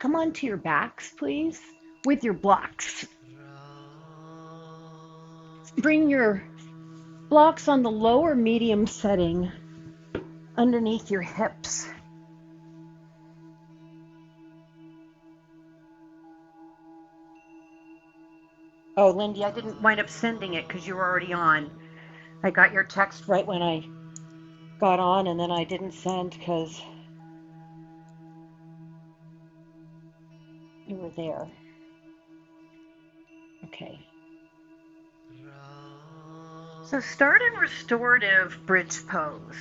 come onto your backs, please, with your blocks. Bring your blocks on the lower medium setting underneath your hips. Oh, Lindy, I didn't wind up sending it because you were already on. I got your text right when I got on, and then I didn't send because you were there. Okay. So start in restorative bridge pose.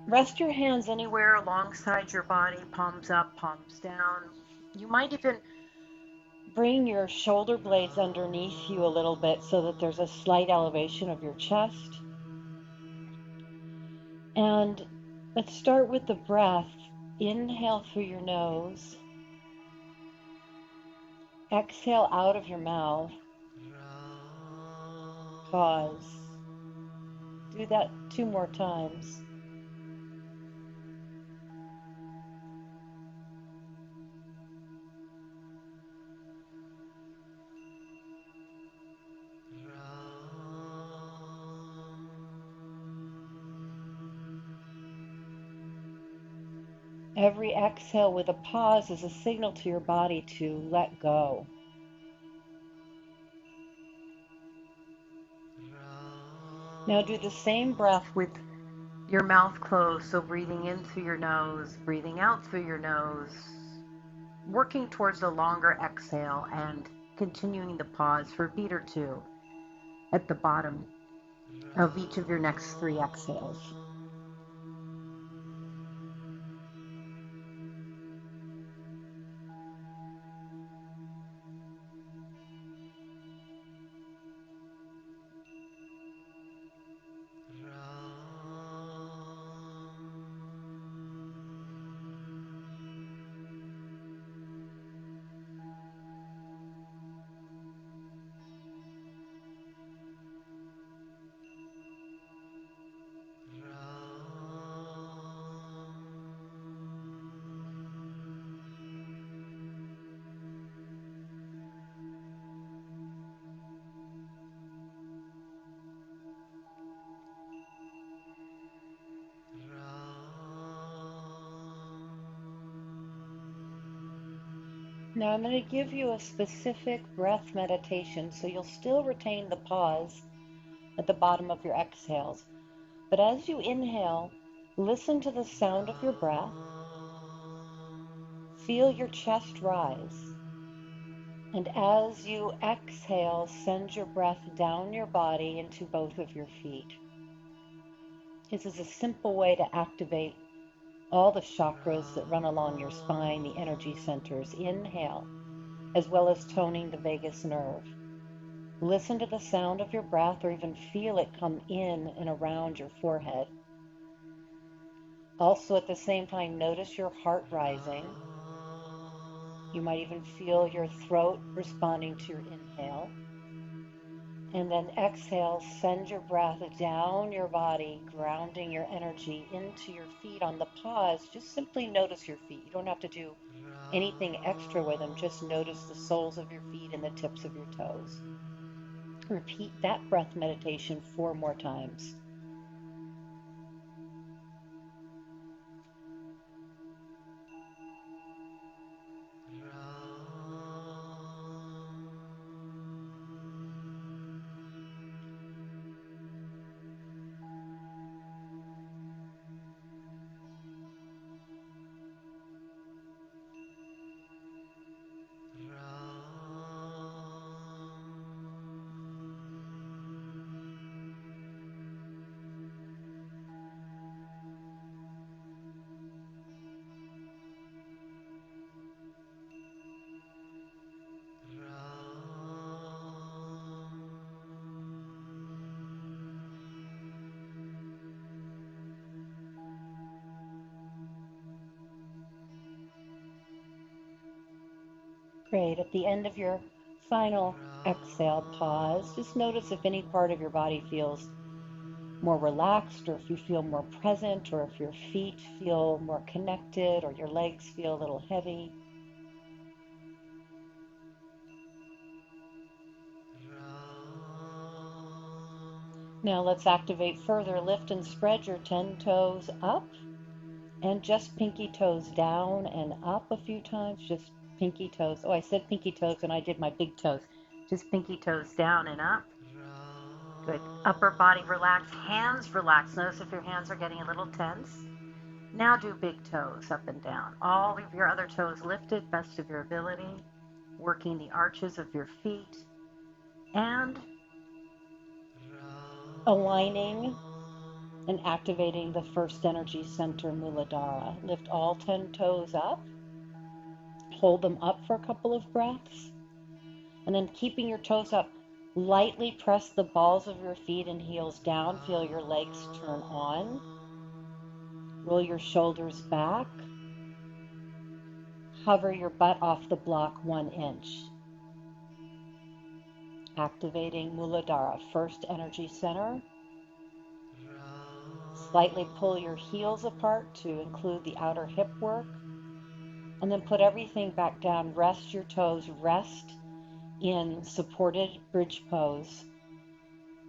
Rest your hands anywhere alongside your body, palms up, palms down. You might even bring your shoulder blades underneath you a little bit so that there's a slight elevation of your chest. And let's start with the breath. Inhale through your nose. Exhale out of your mouth. Pause. Do that 2 more times. Every exhale with a pause is a signal to your body to let go. Now do the same breath with your mouth closed, so breathing in through your nose, breathing out through your nose, working towards a longer exhale and continuing the pause for a beat or two at the bottom of each of your next 3 exhales. Now I'm going to give you a specific breath meditation, so you'll still retain the pause at the bottom of your exhales. But as you inhale, listen to the sound of your breath. Feel your chest rise. And as you exhale, send your breath down your body into both of your feet. This is a simple way to activate all the chakras that run along your spine, the energy centers. Inhale, as well as toning the vagus nerve. Listen to the sound of your breath, or even feel it come in and around your forehead. Also, at the same time, notice your heart rising. You might even feel your throat responding to your inhale. And then exhale, send your breath down your body, grounding your energy into your feet. On the pause, just simply notice your feet. You don't have to do anything extra with them. Just notice the soles of your feet and the tips of your toes. Repeat that breath meditation 4 more times. Great. At the end of your final exhale, pause. Just notice if any part of your body feels more relaxed, or if you feel more present, or if your feet feel more connected, or your legs feel a little heavy. Now let's activate further. Lift and spread your 10 toes up, and just pinky toes down and up a few times. Just pinky toes. Oh, I said pinky toes and I did my big toes. Just pinky toes down and up. Good. Upper body relax. Hands relax. Notice if your hands are getting a little tense. Now do big toes up and down. All of your other toes lifted, best of your ability. Working the arches of your feet. And aligning and activating the first energy center, Muladhara. Lift all 10 toes up. Hold them up for a couple of breaths. And then keeping your toes up, lightly press the balls of your feet and heels down. Feel your legs turn on. Roll your shoulders back. Hover your butt off the block 1 inch. Activating Muladhara, first energy center. Slightly pull your heels apart to include the outer hip work. And then put everything back down. Rest your toes. Rest in supported bridge pose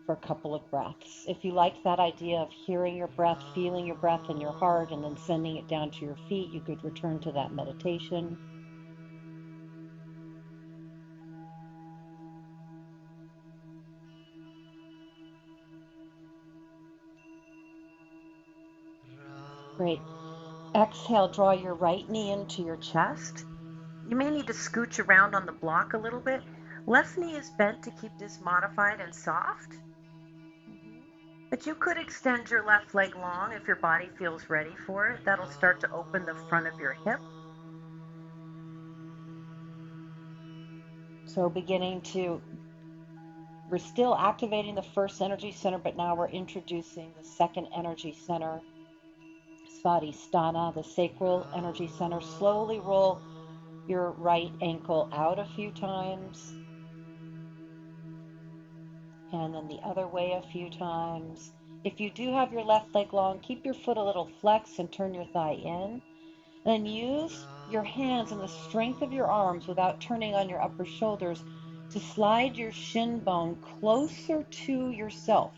for a couple of breaths. If you like that idea of hearing your breath, feeling your breath in your heart, and then sending it down to your feet, you could return to that meditation. Great. Exhale, draw your right knee into your chest. You may need to scooch around on the block a little bit. Left knee is bent to keep this modified and soft. But you could extend your left leg long if your body feels ready for it. That'll start to open the front of your hip. So we're still activating the first energy center, but now we're introducing the second energy center, Svadhisthana, the sacral energy center. Slowly roll your right ankle out a few times. And then the other way a few times. If you do have your left leg long, keep your foot a little flexed and turn your thigh in. Then use your hands and the strength of your arms without turning on your upper shoulders to slide your shin bone closer to yourself.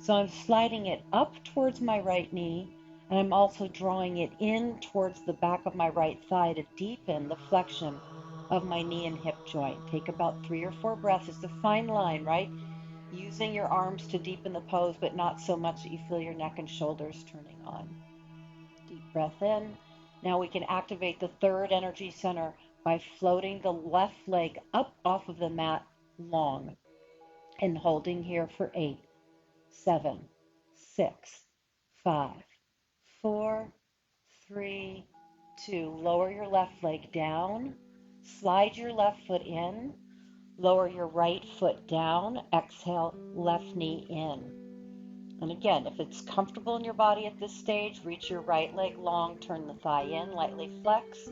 So I'm sliding it up towards my right knee, and I'm also drawing it in towards the back of my right thigh to deepen the flexion of my knee and hip joint. Take about 3 or 4 breaths. It's a fine line, right? Using your arms to deepen the pose, but not so much that you feel your neck and shoulders turning on. Deep breath in. Now we can activate the third energy center by floating the left leg up off of the mat long and holding here for 8, 7, 6, 5, 4, 3, 2. Lower your left leg down. Slide your left foot in. Lower your right foot down. Exhale, left knee in. And again, if it's comfortable in your body at this stage, reach your right leg long, turn the thigh in, lightly flex.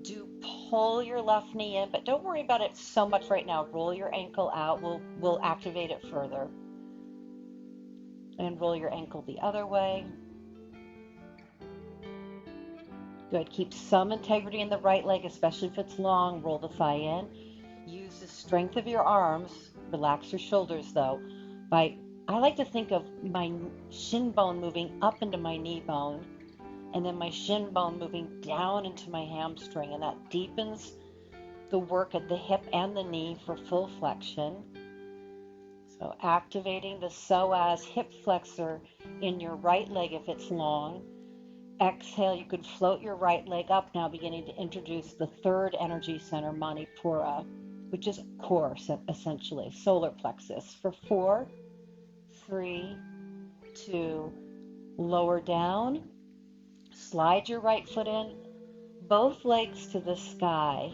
Do pull your left knee in, but don't worry about it so much right now. Roll your ankle out. We'll activate it further. And roll your ankle the other way. Good. Keep some integrity in the right leg, especially if it's long. Roll the thigh in. Use the strength of your arms. Relax your shoulders, though. I like to think of my shin bone moving up into my knee bone, and then my shin bone moving down into my hamstring, and that deepens the work at the hip and the knee for full flexion. So activating the psoas hip flexor in your right leg if it's long. Exhale, you could float your right leg up now, beginning to introduce the third energy center, Manipura, which is core, essentially, solar plexus. For 4, 3, 2, lower down. Slide your right foot in, both legs to the sky.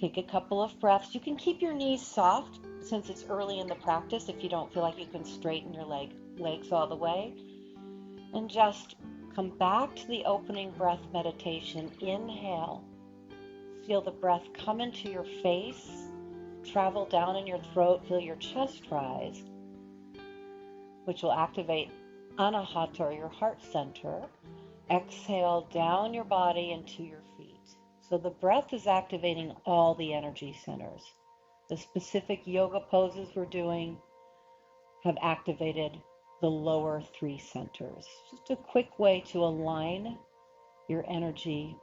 Take a couple of breaths. You can keep your knees soft since it's early in the practice if you don't feel like you can straighten your legs all the way. And just come back to the opening breath meditation. Inhale. Feel the breath come into your face, travel down in your throat, feel your chest rise. which will activate Anahata, or your heart center. Exhale down your body into your feet. So the breath is activating all the energy centers. The specific yoga poses we're doing have activated the lower 3 centers. Just a quick way to align your energy.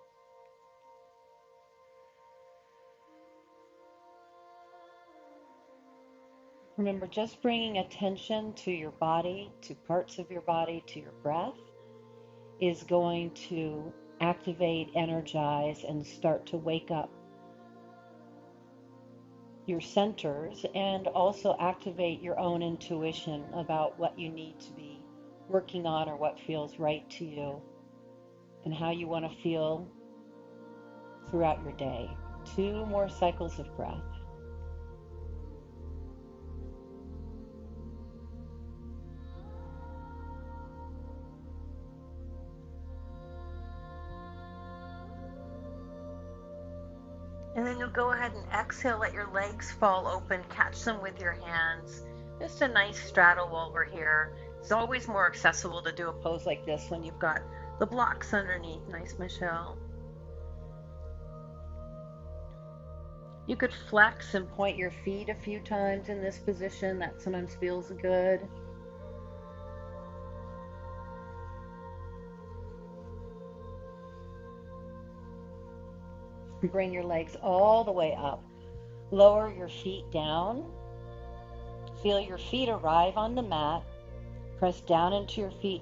Remember, just bringing attention to your body, to parts of your body, to your breath, is going to activate, energize, and start to wake up your centers, and also activate your own intuition about what you need to be working on or what feels right to you and how you want to feel throughout your day. 2 more cycles of breath. And then you'll go ahead and exhale, let your legs fall open, catch them with your hands. Just a nice straddle while we're here. It's always more accessible to do a pose like this when you've got the blocks underneath. Nice, Michelle. You could flex and point your feet a few times in this position. That sometimes feels good. Bring your legs all the way up. Lower your feet down. Feel your feet arrive on the mat. Press down into your feet.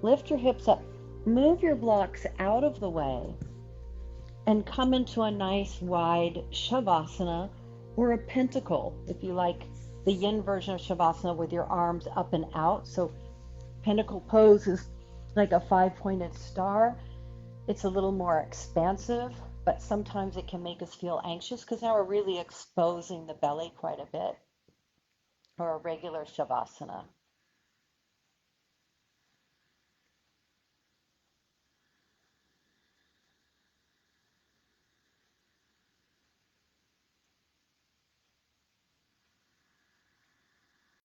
Lift your hips up. Move your blocks out of the way and come into a nice wide Shavasana, or a pentacle, if you like the yin version of Shavasana with your arms up and out. So pentacle pose is like a 5-pointed star. It's a little more expansive, but sometimes it can make us feel anxious because now we're really exposing the belly quite a bit. Or a regular Shavasana.